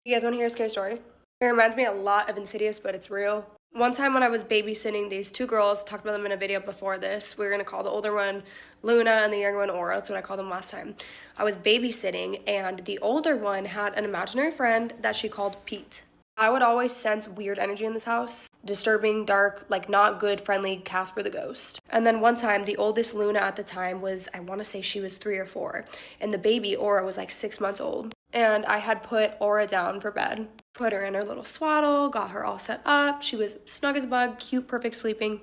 You guys want to hear a scary story? It reminds me a lot of Insidious, but it's real. One time when I was babysitting these two girls, talked about them in a video before this. We were going to call the older one Luna and the younger one Aura. That's what I called them last time. I was babysitting, and the older one had an imaginary friend that she called Pete. I would always sense weird energy in this house. Disturbing, dark, like not good, friendly Casper the Ghost. And then one time, the oldest Luna at the time was, I want to say she was 3 or 4. And the baby, Aura, was like 6 months old. And I had put Aura down for bed. Put her in her little swaddle, got her all set up. She was snug as a bug, cute, perfect sleeping.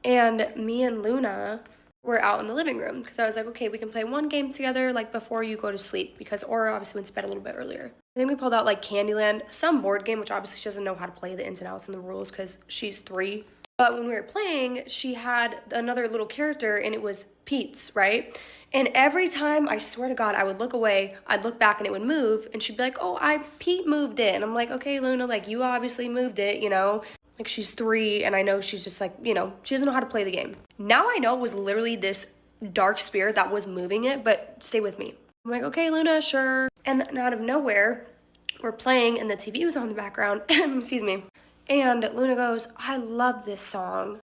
And me and Luna were out in the living room because I was like, okay, we can play one game together like before you go to sleep, because Aura obviously went to bed a little bit earlier. I think we pulled out like Candyland, some board game, which obviously she doesn't know how to play the ins and outs and the rules because she's 3. But when we were playing, she had another little character and it was Pete's, right? And every time, I swear to God, I would look away, I'd look back and it would move, and she'd be like, oh, Pete moved it. And I'm like, okay, Luna, like, you obviously moved it, you know? Like, she's 3, and I know she's just like, you know, she doesn't know how to play the game. Now I know it was literally this dark spirit that was moving it, but stay with me. I'm like, okay, Luna, sure. And then out of nowhere, we're playing, and the TV was on in the background, excuse me. And Luna goes, I love this song.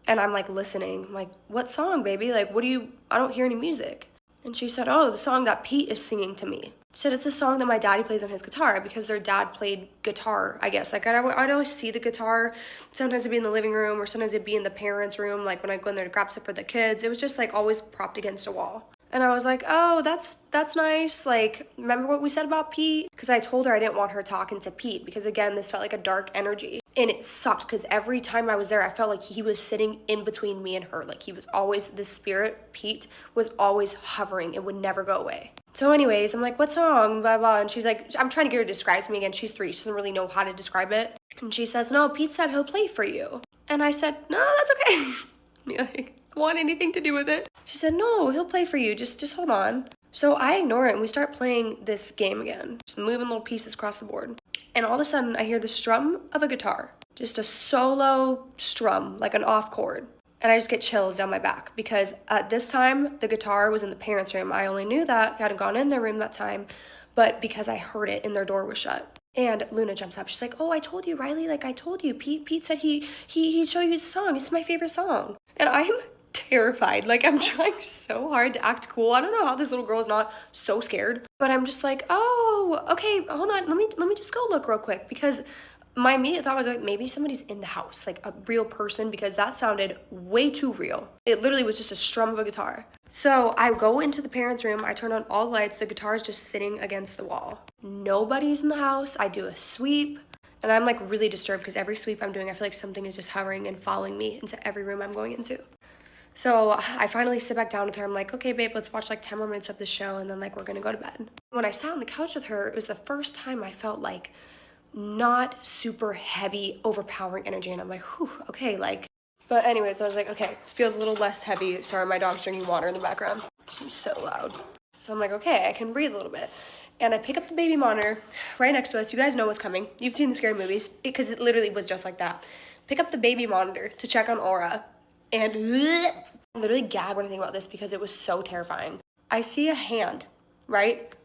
And I'm like listening. I'm like, what song, baby? Like, I don't hear any music. And she said, oh, the song that Pete is singing to me. She said, it's a song that my daddy plays on his guitar, because their dad played guitar, I guess. Like, I'd always see the guitar. Sometimes it'd be in the living room, or sometimes it'd be in the parents' room, like when I'd go in there to grab stuff for the kids. It was just like always propped against a wall. And I was like, oh, that's nice. Like, remember what we said about Pete? Because I told her I didn't want her talking to Pete, because again, this felt like a dark energy. And it sucked, because every time I was there, I felt like he was sitting in between me and her. Like, he was always, the spirit, Pete, was always hovering. It would never go away. So anyways, I'm like, what song? Blah, blah. And she's like, I'm trying to get her to describe to me again. She's 3. She doesn't really know how to describe it. And she says, no, Pete said he'll play for you. And I said, no, that's okay. Like, want anything to do with it? She said, no, he'll play for you. Just hold on. So I ignore it, and we start playing this game again. Just moving little pieces across the board. And all of a sudden, I hear the strum of a guitar. Just a solo strum, like an off chord. And I just get chills down my back, because at this time, the guitar was in the parents' room. I only knew that. I hadn't gone in their room that time, but because I heard it and their door was shut. And Luna jumps up. She's like, oh, I told you, Riley. Like, I told you. Pete said he'd show you the song. It's my favorite song. And I am terrified. Like, I'm trying so hard to act cool. I don't know how this little girl is not so scared. But I'm just like, oh, okay, hold on. Let me just go look real quick, because my immediate thought was like, maybe somebody's in the house, like a real person, because that sounded way too real. It literally was just a strum of a guitar. So I go into the parents' room, I turn on all lights, the guitar is just sitting against the wall. Nobody's in the house. I do a sweep, and I'm like really disturbed, because every sweep I'm doing, I feel like something is just hovering and following me into every room I'm going into. So I finally sit back down with her. I'm like, okay, babe, let's watch like 10 more minutes of the show, and then like we're gonna go to bed. When I sat on the couch with her, it was the first time I felt like not super heavy, overpowering energy. And I'm like, whew, okay, like, but anyways, I was like, okay, this feels a little less heavy. Sorry, my dog's drinking water in the background. She's so loud. So I'm like, okay, I can breathe a little bit. And I pick up the baby monitor right next to us. You guys know what's coming. You've seen the scary movies, because it literally was just like that. Pick up the baby monitor to check on Aura, and literally gag when I think about this, because it was so terrifying. I see a hand, right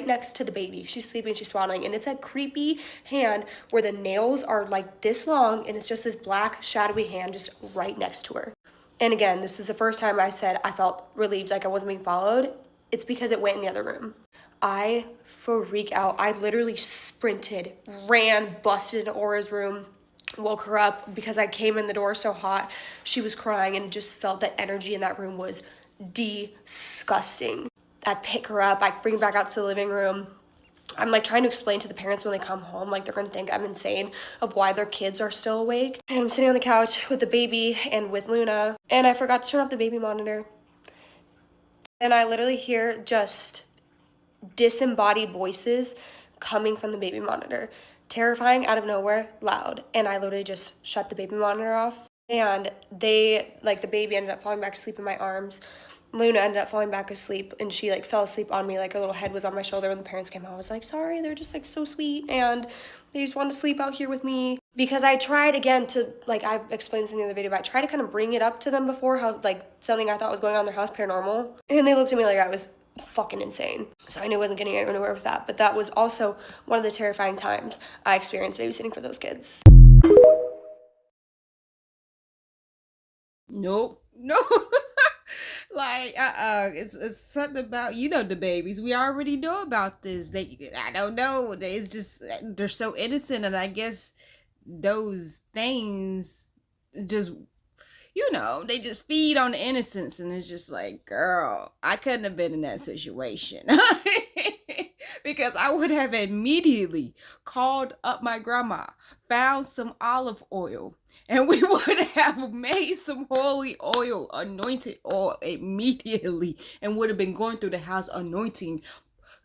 next to the baby. She's sleeping, she's swaddling, and it's a creepy hand where the nails are like this long, and it's just this black shadowy hand just right next to her. And again, this is the first time I said I felt relieved, like I wasn't being followed. It's because it went in the other room. I freak out. I literally sprinted, ran, busted into Aura's room, woke her up because I came in the door so hot. She was crying, and just felt that energy in that room was disgusting. I pick her up, I bring her back out to the living room. I'm like trying to explain to the parents when they come home, like they're gonna think I'm insane of why their kids are still awake. And I'm sitting on the couch with the baby and with Luna, and I forgot to turn off the baby monitor. And I literally hear just disembodied voices coming from the baby monitor. Terrifying, out of nowhere, loud. And I literally just shut the baby monitor off. And the baby ended up falling back asleep in my arms. Luna ended up falling back asleep, and she like fell asleep on me, like her little head was on my shoulder. When the parents came home, I was like, sorry, they're just like so sweet, and they just wanted to sleep out here with me. Because I tried again to, like I've explained this in the other video, but I tried to kind of bring it up to them before, how like something I thought was going on in their house paranormal, and they looked at me like I was fucking insane. So I knew I wasn't getting anywhere with that. But that was also one of the terrifying times I experienced babysitting for those kids. Nope. No. Like, it's something about, you know, the babies. We already know about this. I don't know. It's just, they're so innocent, and I guess those things just, you know, they just feed on the innocence, and it's just like, girl, I couldn't have been in that situation. Because I would have immediately called up my grandma, found some olive oil, and we would have made some holy oil, anointed oil immediately, and would have been going through the house anointing,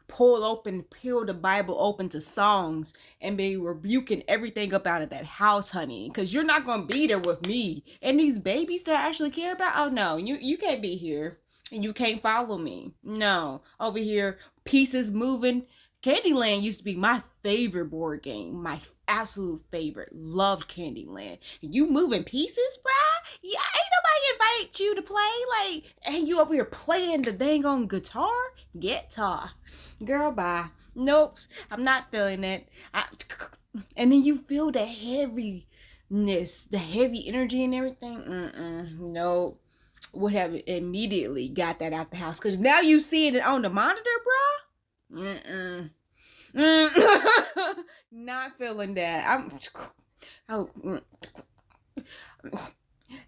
peel the Bible open to songs, and be rebuking everything up out of that house, honey. Because you're not going to be there with me. And these babies that I actually care about, oh no, you can't be here. And you can't follow me. No. Over here, pieces moving. Candyland used to be my favorite board game. My absolute favorite. Loved Candyland. You moving pieces, bruh? Yeah, ain't nobody invite you to play. Like, and you over here playing the dang on guitar. Girl, bye. Nope. I'm not feeling it. And then you feel the heaviness, the heavy energy and everything. Nope. Would have immediately got that out the house, because now you seeing it on the monitor, bruh. Not feeling that.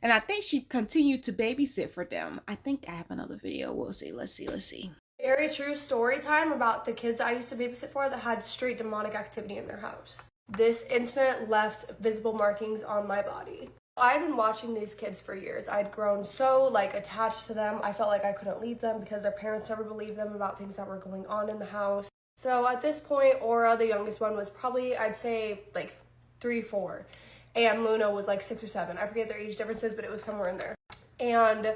And I think she continued to babysit for them. I think I have another video. We'll see. Let's see. Very true story time about the kids I used to babysit for that had straight demonic activity in their house. This incident left visible markings on my body. I'd been watching these kids for years. I'd grown so attached to them. I felt like I couldn't leave them because their parents never believed them about things that were going on in the house. So at this point, Aura, the youngest one, was probably, I'd say 3, 4. And Luna was 6 or 7. I forget their age differences, but it was somewhere in there. And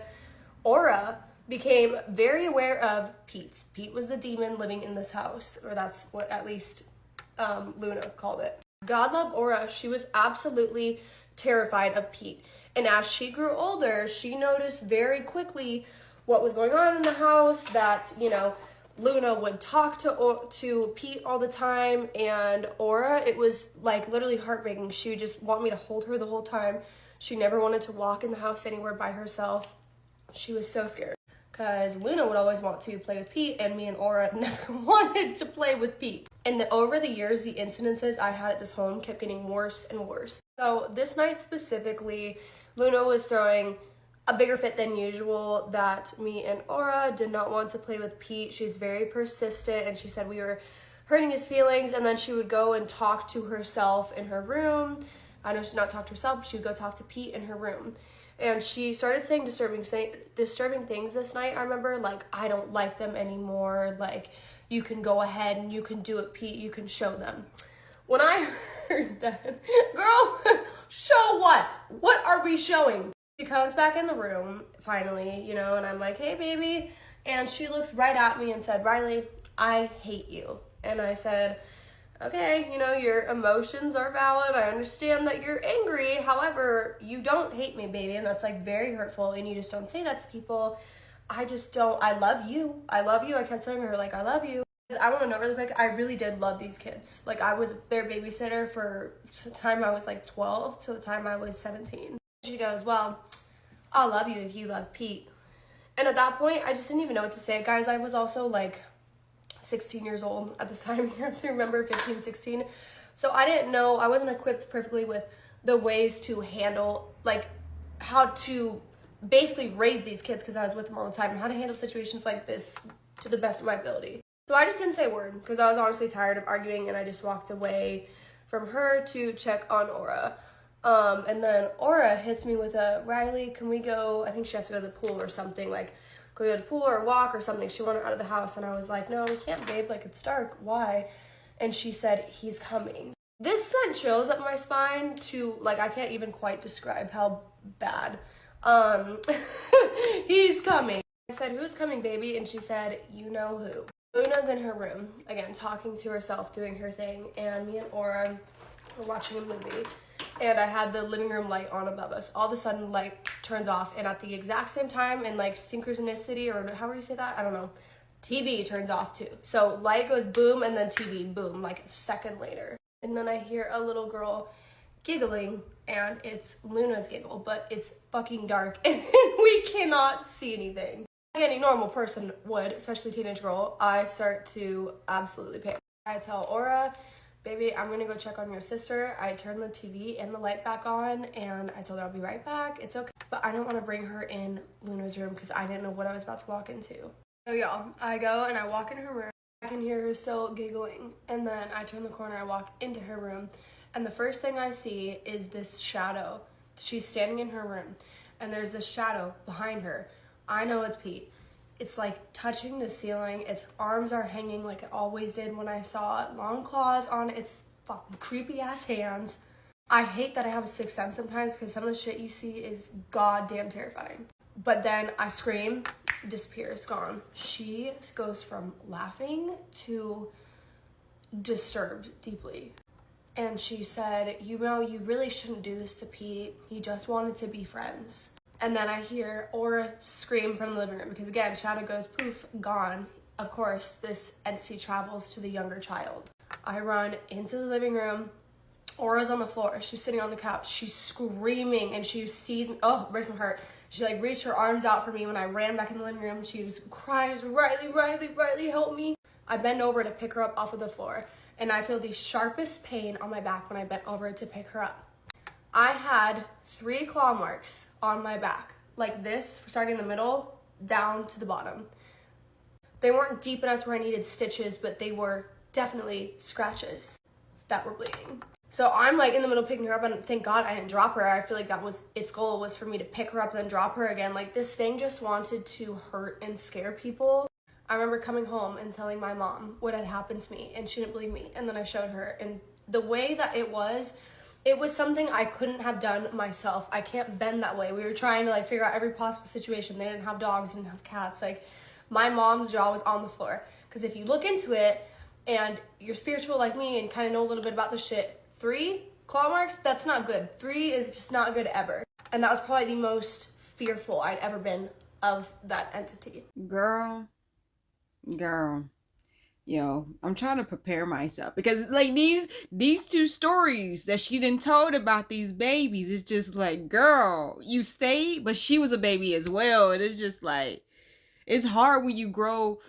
Aura became very aware of Pete. Pete was the demon living in this house, or that's what at least Luna called it. God love Aura. She was absolutely terrified of Pete. And as she grew older, she noticed very quickly what was going on in the house, that, Luna would talk to Pete all the time, and Aura, it was literally heartbreaking. She would just want me to hold her the whole time. She never wanted to walk in the house anywhere by herself. She was so scared because Luna would always want to play with Pete, and me and Aura never wanted to play with Pete. And over the years, the incidences I had at this home kept getting worse and worse. So this night specifically, Luna was throwing a bigger fit than usual, that me and Aura did not want to play with Pete. She's very persistent, and she said we were hurting his feelings, and then she would go and talk to herself in her room. I know she'd not talk to herself, but she would go talk to Pete in her room. And she started saying disturbing things this night. I remember, I don't like them anymore. You can go ahead and you can do it, Pete. You can show them. When I heard that, girl, show what? What are we showing? She comes back in the room, finally, and I'm like, hey, baby. And she looks right at me and said, Riley, I hate you. And I said, okay, your emotions are valid. I understand that you're angry. However, you don't hate me, baby. And that's very hurtful. And you just don't say that to people. I just don't. I love you. I love you. I kept telling her, I love you. I want to know really quick, I really did love these kids. I was their babysitter for the time I was 12 to the time I was 17. She goes, well, I'll love you if you love Pete. And at that point, I just didn't even know what to say. Guys, I was also 16 years old at the time. You have to remember, 15, 16. So I didn't know, I wasn't equipped perfectly with the ways to handle, how to basically raise these kids, because I was with them all the time, and how to handle situations like this to the best of my ability. So I just didn't say a word, because I was honestly tired of arguing, and I just walked away from her to check on Aura. And then Aura hits me with a, Riley, can we go, I think she has to go to the pool or something, can we go to the pool or walk or something? She wanted out of the house, and I was like, no, we can't, babe, it's dark, why? And she said, he's coming. This sent chills up my spine to, I can't even quite describe how bad. He's coming. I said, who's coming, baby? And she said, you know who. Luna's in her room, again, talking to herself, doing her thing, and me and Aura were watching a movie. And I had the living room light on above us. All of a sudden, light turns off, and at the exact same time, in synchronicity, or however you say that, I don't know, TV turns off too. So light goes boom and then TV boom, like a second later. And then I hear a little girl giggling, and it's Luna's giggle, but it's fucking dark and we cannot see anything. Like any normal person would, especially teenage girl, I start to absolutely panic. I tell Aura, baby, I'm gonna go check on your sister. I turn the TV and the light back on, and I told her I'll be right back. It's okay. But I didn't want to bring her in Luna's room because I didn't know what I was about to walk into. So y'all, I go and I walk in her room. I can hear her still giggling. And then I turn the corner, I walk into her room. And the first thing I see is this shadow. She's standing in her room, and there's this shadow behind her. I know it's Pete. It's like touching the ceiling. Its arms are hanging like it always did when I saw it. Long claws on its fucking creepy ass hands. I hate that I have a sixth sense sometimes because some of the shit you see is goddamn terrifying. But then I scream, disappears, gone. She goes from laughing to disturbed deeply. And she said, you know, you really shouldn't do this to Pete. He just wanted to be friends. And then I hear Aura scream from the living room because, again, shadow goes poof, gone. Of course, this entity travels to the younger child. I run into the living room. Aura's on the floor. She's sitting on the couch. She's screaming, and she sees me. Oh, it breaks my heart. She, like, reached her arms out for me when I ran back in the living room. She was crying, Riley, Riley, Riley, help me. I bend over to pick her up off of the floor, and I feel the sharpest pain on my back when I bent over to pick her up. I had 3 claw marks on my back, like this, starting in the middle, down to the bottom. They weren't deep enough where I needed stitches, but they were definitely scratches that were bleeding. So I'm like in the middle picking her up, and thank God I didn't drop her. I feel like that was its goal, was for me to pick her up and then drop her again. Like, this thing just wanted to hurt and scare people. I remember coming home and telling my mom what had happened to me, and she didn't believe me. And then I showed her, and the way that it was something I couldn't have done myself. I can't bend that way. We were trying to, like, figure out every possible situation. They didn't have dogs, didn't have cats. Like, my mom's jaw was on the floor. Because if you look into it and you're spiritual like me and kind of know a little bit about the shit, 3 claw marks, that's not good. 3 is just not good ever. And that was probably the most fearful I'd ever been of that entity. Girl, yo, I'm trying to prepare myself because, like, these 2 stories that she done told about these babies, it's just like, girl, you stayed, but she was a baby as well. And it's just like, it's hard when you grow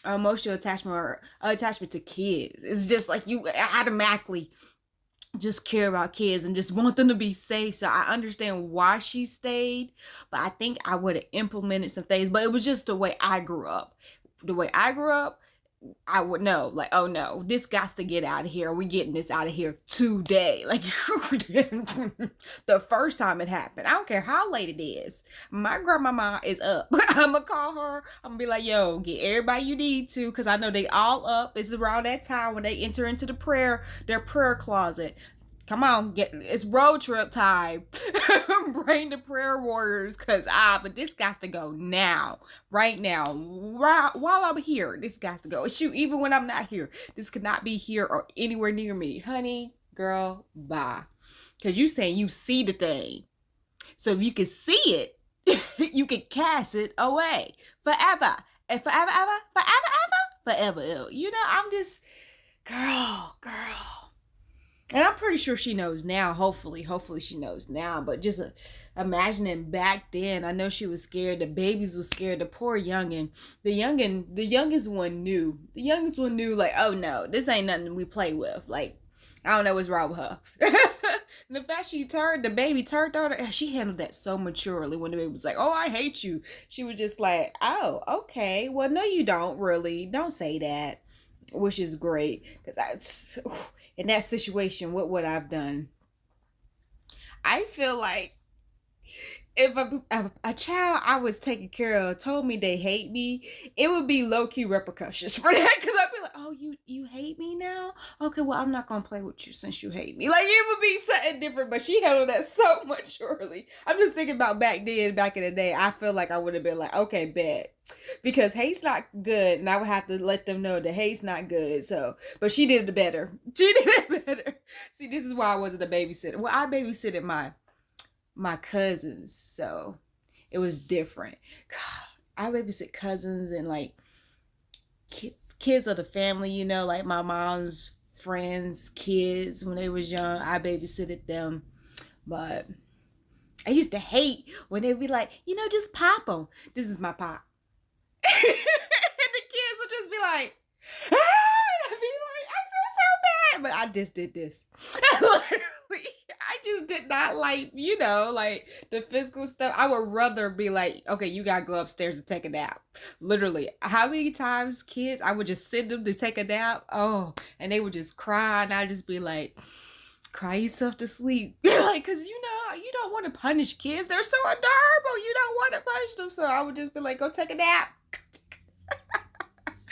emotional attachment or attachment to kids. It's just like you automatically just care about kids and just want them to be safe. So I understand why she stayed, but I think I would have implemented some things. But it was just the way I grew up. The way I grew up, I would know, like, oh no, this got to get out of here. We're getting this out of here today. Like, the first time it happened, I don't care how late it is. My grandmama is up. I'm gonna call her. I'm gonna be like, yo, get everybody you need to, because I know they all up. It's around that time when they enter into their prayer closet. Come on, it's road trip time. Bring the prayer warriors, but this got to go now, right now, while I'm here. This got to go. Shoot, even when I'm not here, this could not be here or anywhere near me, honey, girl, bye. Because you saying you see the thing, so if you can see it, you can cast it away forever and forever, forever. You know, I'm just, girl. And I'm pretty sure she knows now. Hopefully she knows now. But just imagining back then, I know she was scared. The babies were scared. The poor youngin. The youngest one knew. The youngest one knew, like, oh no, this ain't nothing we play with. Like, I don't know what's wrong with her. The fact the baby turned on her, she handled that so maturely. When the baby was like, oh, I hate you, she was just like, oh, okay. Well, no, you don't really. Don't say that. Which is great, because in that situation, what would I've done? I feel like if a child I was taking care of told me they hate me, it would be low-key repercussions for that, because I'd be like, oh, you hate me now? Okay, well, I'm not gonna play with you since you hate me. Like, it would be something different, but she handled that so maturely. I'm just thinking about back in the day, I feel like I would have been like, okay, bet. Because hate's not good, and I would have to let them know that hate's not good. So, but she did it better. See, this is why I wasn't a babysitter. Well, I babysitted my cousins, so it was different. God, I babysit cousins and like kids of the family, you know, like my mom's friends, kids when they was young. I babysitted them, but I used to hate when they be like, you know, just pop them. This is my pop. And the kids would just be like, ah! And I'd be like, I feel so bad. But I just did this. Literally, I just did not like, you know, like the physical stuff. I would rather be like, okay, you gotta go upstairs and take a nap. Literally, how many times kids I would just send them to take a nap? Oh, and they would just cry, and I'd just be like, cry yourself to sleep. Like, cause you know, you don't want to punish kids. They're so adorable. You don't want to punish them. So I would just be like, go take a nap.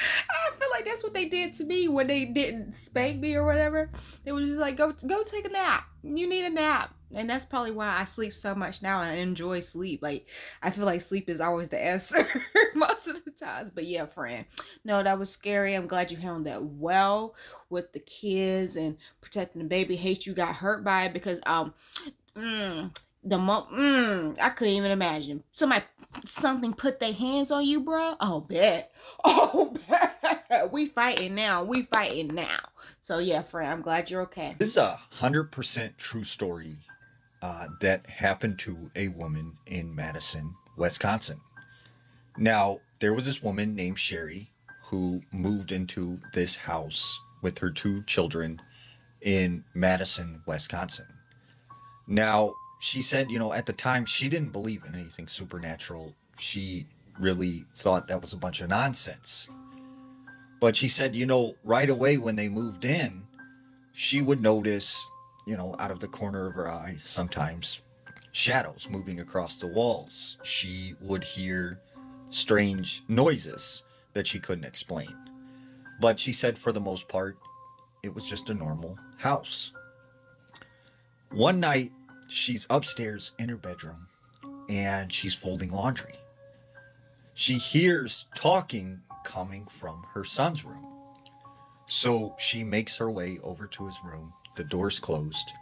I feel like that's what they did to me when they didn't spank me or whatever. They were just like, go take a nap. You need a nap. And that's probably why I sleep so much now. I enjoy sleep. Like, I feel like sleep is always the answer most of the times. But yeah, friend. No, that was scary. I'm glad you handled that well with the kids and protecting the baby. Hate you got hurt by it because I couldn't even imagine. Something put their hands on you, bro. Oh, bet. Oh, bet. We fighting now. So yeah, friend, I'm glad you're okay. This is 100% true story that happened to a woman in Madison, Wisconsin. Now, there was this woman named Sherry who moved into this house with her 2 children in Madison, Wisconsin. Now, she said, you know, at the time she didn't believe in anything supernatural. She really thought that was a bunch of nonsense. But she said, you know, right away when they moved in, she would notice, you know, out of the corner of her eye, sometimes shadows moving across the walls. She would hear strange noises that she couldn't explain. But she said for the most part, it was just a normal house. One night, she's upstairs in her bedroom and she's folding laundry. She hears talking coming from her son's room. So she makes her way over to his room. The door's closed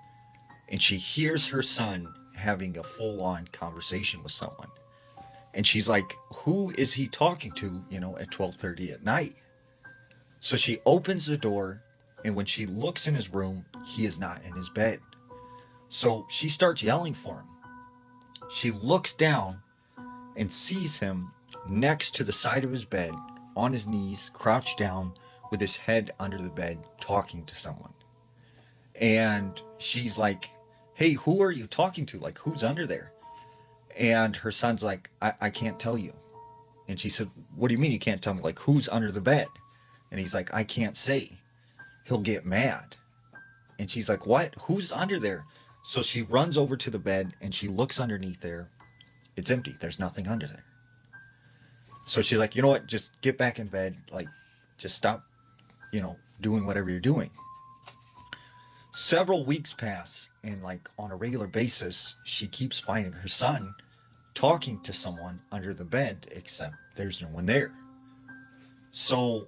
and she hears her son having a full-on conversation with someone. And she's like, who is he talking to, you know, at 12:30 at night? So she opens the door, and when she looks in his room, he is not in his bed. So she starts yelling for him. She looks down and sees him next to the side of his bed, on his knees, crouched down with his head under the bed, talking to someone. And she's like, hey, who are you talking to? Like, who's under there? And her son's like, I can't tell you. And she said, what do you mean you can't tell me? Like, who's under the bed? And he's like, I can't say. He'll get mad. And she's like, what? Who's under there? So she runs over to the bed and she looks underneath there. It's empty. There's nothing under there. So she's like, you know what? Just get back in bed. Like, just stop, you know, doing whatever you're doing. Several weeks pass, and like on a regular basis, she keeps finding her son talking to someone under the bed, except there's no one there. So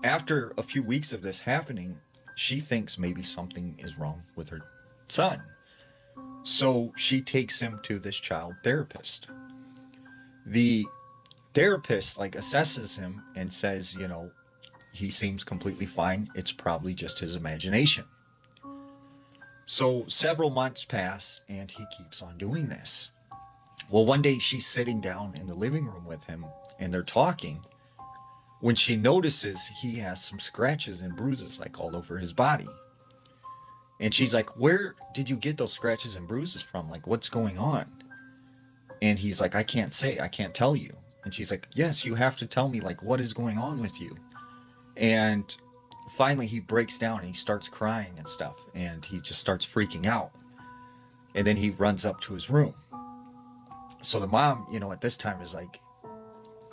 after a few weeks of this happening, she thinks maybe something is wrong with her son. So she takes him to this child therapist. The therapist like assesses him and says, you know, he seems completely fine. It's probably just his imagination. So several months pass and he keeps on doing this. Well, one day she's sitting down in the living room with him and they're talking when she notices he has some scratches and bruises like all over his body. And she's like, where did you get those scratches and bruises from? Like, what's going on? And he's like, I can't say, I can't tell you. And she's like, yes, you have to tell me, like, what is going on with you? And finally he breaks down and he starts crying and stuff. And he just starts freaking out. And then he runs up to his room. So the mom, you know, at this time is like,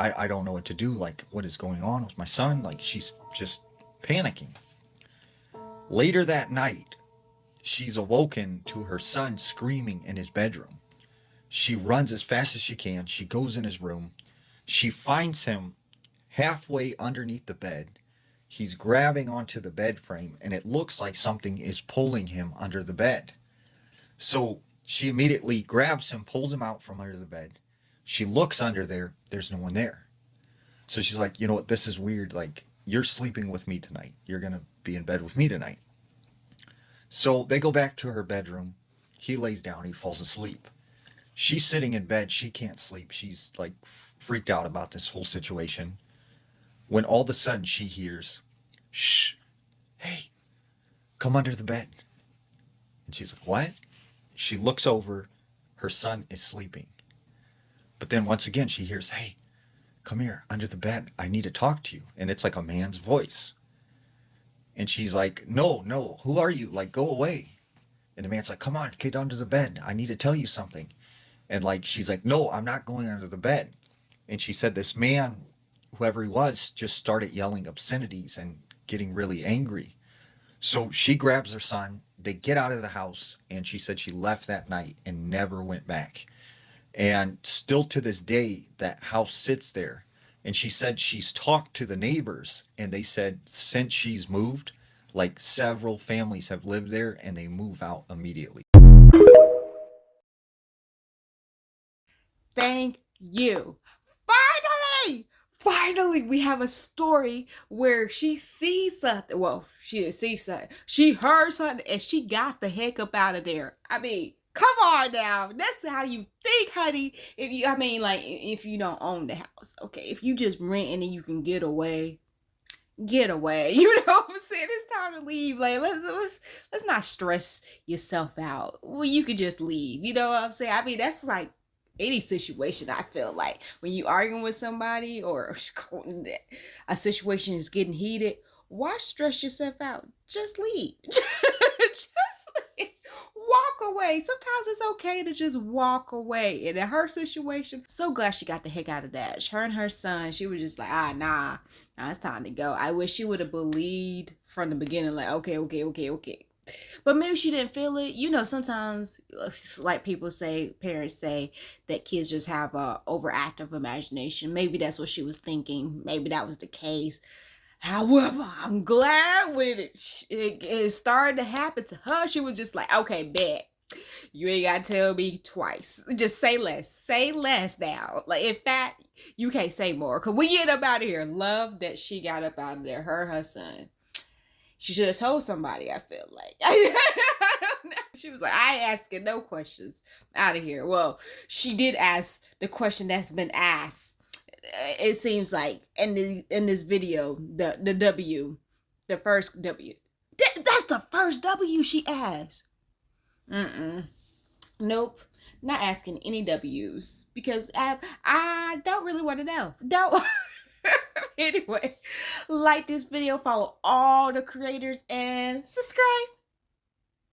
I don't know what to do. Like, what is going on with my son? Like, she's just panicking. Later that night, she's awoken to her son screaming in his bedroom. She runs as fast as she can. She goes in his room. She finds him halfway underneath the bed. He's grabbing onto the bed frame, and it looks like something is pulling him under the bed. So she immediately grabs him, pulls him out from under the bed. She looks under there. There's no one there. So she's like, you know what? This is weird. Like, you're sleeping with me tonight. You're going to be in bed with me tonight. So they go back to her bedroom. He lays down. He falls asleep. She's sitting in bed. She can't sleep. She's like freaked out about this whole situation. When all of a sudden she hears, shh, hey, come under the bed. And she's like, what? She looks over. Her son is sleeping. But then once again, she hears, hey, come here under the bed. I need to talk to you. And it's like a man's voice. And she's like, no, who are you? Like, go away. And the man's like, come on, get under the bed. I need to tell you something. And like, she's like, no, I'm not going under the bed. And she said this man, whoever he was, just started yelling obscenities and getting really angry. So she grabs her son. They get out of the house. And she said she left that night and never went back. And still to this day, that house sits there. And she said she's talked to the neighbors, and they said since she's moved, like several families have lived there, and they move out immediately. Thank you. Finally, we have a story where she sees something. Well, she didn't see something. She heard something, and she got the heck up out of there. I mean, come on now. That's how you think, honey. If you don't own the house, okay? If you just renting and you can get away. You know what I'm saying? It's time to leave. Like, let's not stress yourself out. Well, you could just leave. You know what I'm saying? I mean, that's like any situation. I feel like when you arguing with somebody or a situation is getting heated, why stress yourself out? Just leave. Just leave. Walk away. Sometimes it's okay to just walk away. And in her situation, so glad she got the heck out of that. Her and her son, she was just like, nah, it's time to go. I wish she would have believed from the beginning, like, okay. But maybe she didn't feel it. You know, sometimes, like people say, parents say that kids just have a overactive imagination. Maybe that's what she was thinking. Maybe that was the case. However, I'm glad when it started to happen to her, she was just like, okay, bet. You ain't got to tell me twice. Just say less. Say less now. Like, in fact, you can't say more. Because we get up out of here. Love that she got up out of there. Her son. She should have told somebody, I feel like. I don't know. She was like, I ain't asking no questions. Out of here. Well, she did ask the question that's been asked. It seems like in this video, the first W. That's the first W she asked. Nope. Not asking any W's. Because I don't really want to know. Don't. Anyway, like this video, follow all the creators, and subscribe.